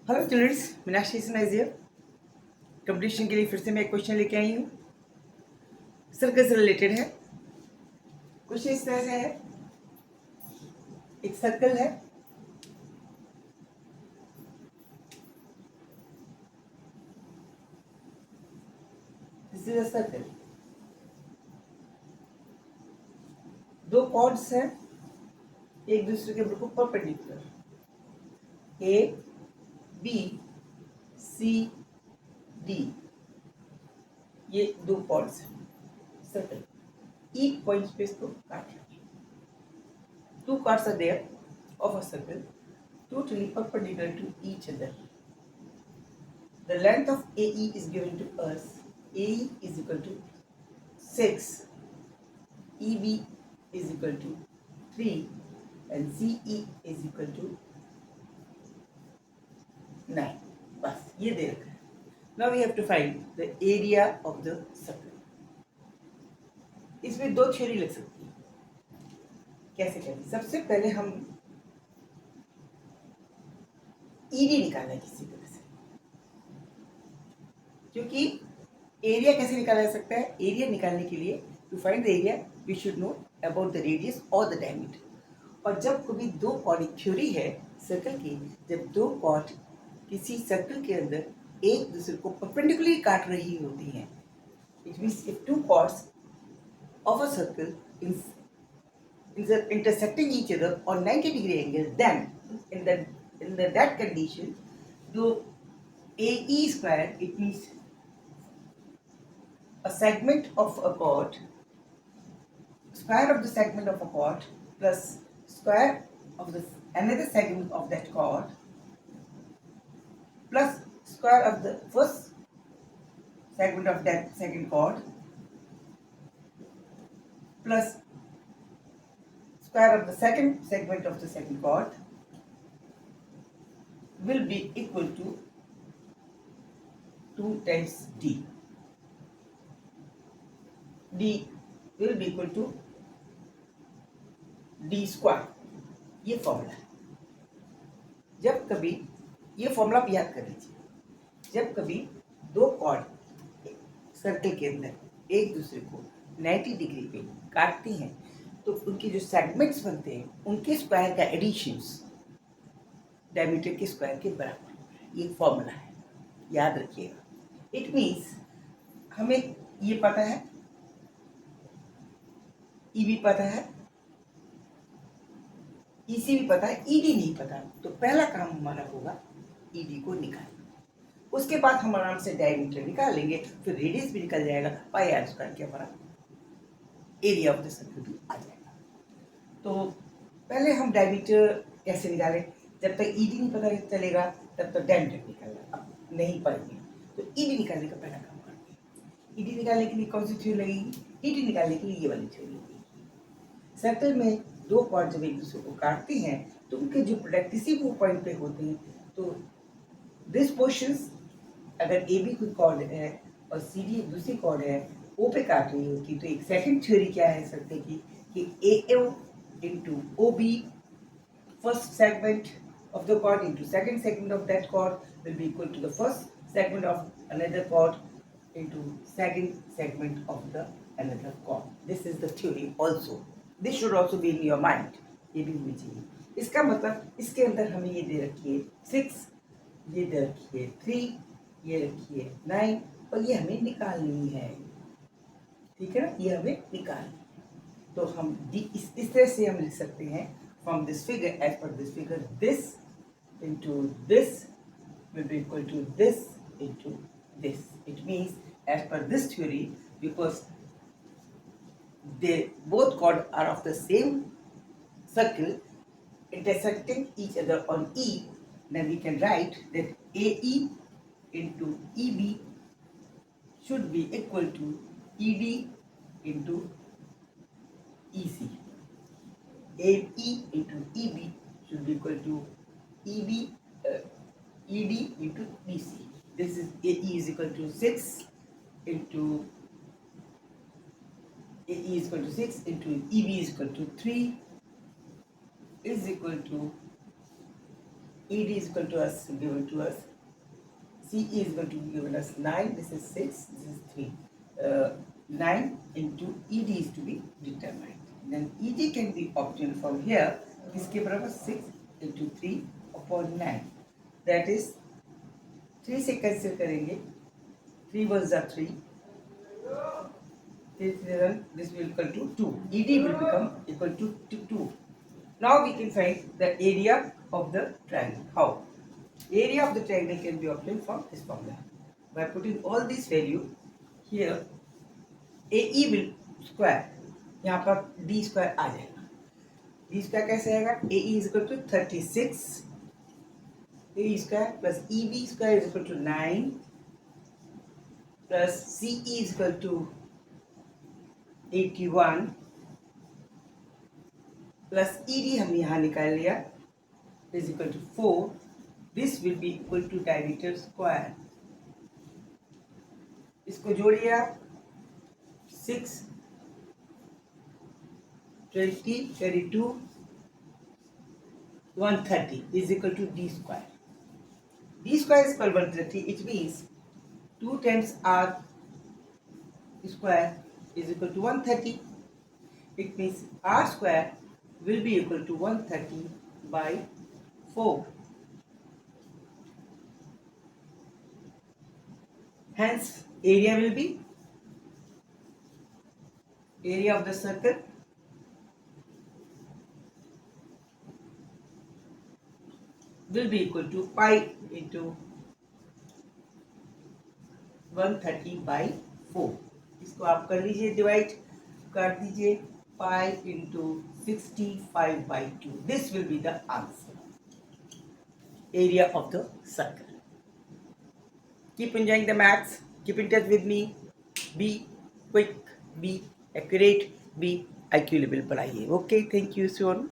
Hello childrens, Meenakshi Sinha is here. Competition के लिए फिर से मैं एक क्वेश्चन लेके आई हूँ। सर्कल से रिलेटेड है। क्वेश्चन इस तरह से है। एक सर्कल है, दिस इज अ सर्कल। दो कॉर्ड्स हैं एक दूसरे के बिल्कुल perpendicular, A B C D. ये दो कॉर्ड्स हैं सर्कल। ई पॉइंट पे इसको काट लें। Two chords are there of a circle totally perpendicular to each other. The length of AE is given to us. AE is equal to 6, EB is equal to 3 and CE is equal to 9. बस ये दे रखा है। Now we have to find the area of the circle. इसमें दो theory लग सकती है। कैसे करें? सबसे पहले हम ED निकालना है किसी तरह से, क्योंकि एरिया कैसे निकाला जा सकता है? एरिया निकालने के लिए to find the area we should know about the radius और द डायमीटर। और जब कभी दो कॉर्ड, थ्योरी है सर्कल की, जब दो कॉर्ड किसी सर्कल के अंदर एक दूसरे को परपेंडिकुलरली काट रही होती हैं, it means if two chords of a circle intersecting each other on 90-degree angle, then in that condition, the AE square, it means a segment of a chord, square of the segment of a chord plus square of the another segment of that chord plus square of the first segment of that second chord plus square of the second segment of the second chord will be equal to 2 times D. D will be equal to D square. ये formula है। जब कभी ये formula आप याद कर लीजिए, जब कभी दो कॉर्ड सर्कल के अंदर एक दूसरे को 90 डिग्री पे काटती हैं तो उनके जो सेगमेंट्स बनते हैं उनके स्क्वायर का एडिशंस डायमीटर के स्क्वायर के बराबर। ये फॉर्मूला है, याद रखिएगा। इट मीन्स हमें ये पता है, ई भी पता है, ईसी भी पता है, ईडी नहीं पता। तो पहला काम हमारा होगा ईडी को निकालना। उसके बाद हम आराम से डायमीटर निकाल लेंगे, फिर रेडियस भी निकल जाएगा, पाई आर स्क्वायर के हमारा एरिया ऑफ द सर्कल भी आ जाएगा। तो पहले हम डायमीटर कैसे निकालें? जब तक ईडी नहीं पता चलेगा तब तक डायमीटर निकालना अब नहीं पाएंगे। तो ईडी निकालने का पहला काम करते हैं। ईडी निकालने के लिए कौन सी थ्योरी लगेगी? ईडी निकालने के लिए ये वाली थ्योरी लगेगी। सर्कल में दो कॉर्ड जब एक दूसरे को काटते हैं तो उनके जो प्रोडक्ट किसी भी पॉइंट पे होते हैं, तो दिस पोर्शंस, अगर ए बी कोई कॉर्ड है और सी डी एक दूसरी कॉर्ड है ओ पे काट रही होती, तो एक सेकंड थ्योरी क्या है सर्कल की कि A O into O B, first segment of the chord into second segment of that chord will be equal to the first segment of another chord into second segment of the another chord. This is the theory also. This should also be in your mind. ये भी होनी चाहिए। इसका मतलब इसके अंदर हमें ये दे रखी है 6, ये दे रखी है 3, ये रखी है 9 और ये हमें निकालनी है। ठीक है ना? ये हमें निकालनी है। तो हम इस तरह से हम लिख सकते हैं from this figure, as per this figure, this into this will be equal to this into this. It means as per this theory, because they both chords are of the same circle intersecting each other on E, then we can write that AE into EB should be equal to ED into EC. AE into EB should be equal to EB ED into BC. This is AE is equal to 6 into AE is equal to 6 into EB is equal to 3 is equal to ED is equal to us, given to us. CE is going to be given us 9, this is 6, this is 3. 9 into ED is to be determined. Then ED can be obtained from here. इसके बराबर 6 into 3 upon 9. That is 3 से cancel करेंगे. 3 1s are 3. 3 this will equal to 2. ED will become equal to 2. Now we can find the area of the triangle. How? Area of the triangle can be obtained from this formula. By putting all these value here, AE will square. यहाँ पर D square आ जाएगा. D square कैसे आएगा? AE is equal to 36. AE square plus EB square is equal to 9 plus CE is equal to 81 plus ED हमने यहाँ निकाल लिया is equal to 4. This will be equal to diameter square. इसको जोड़िए आप. 6 20 32 130 is equal to D square. D square is equal to 130. It means 2 times R square is equal to 130. It means R square will be equal to 130 by 4. Hence, area will be area of the circle will be equal to pi into 130 by 4. इसको आप कर लीजिए, divide कर दीजिए. pi into 65 by 2. This will be the answer. Area of the circle. Keep enjoying the maths. Keep in touch with me. Be quick, be accurate, be IQ level बढ़ाइए. Okay, thank you soon.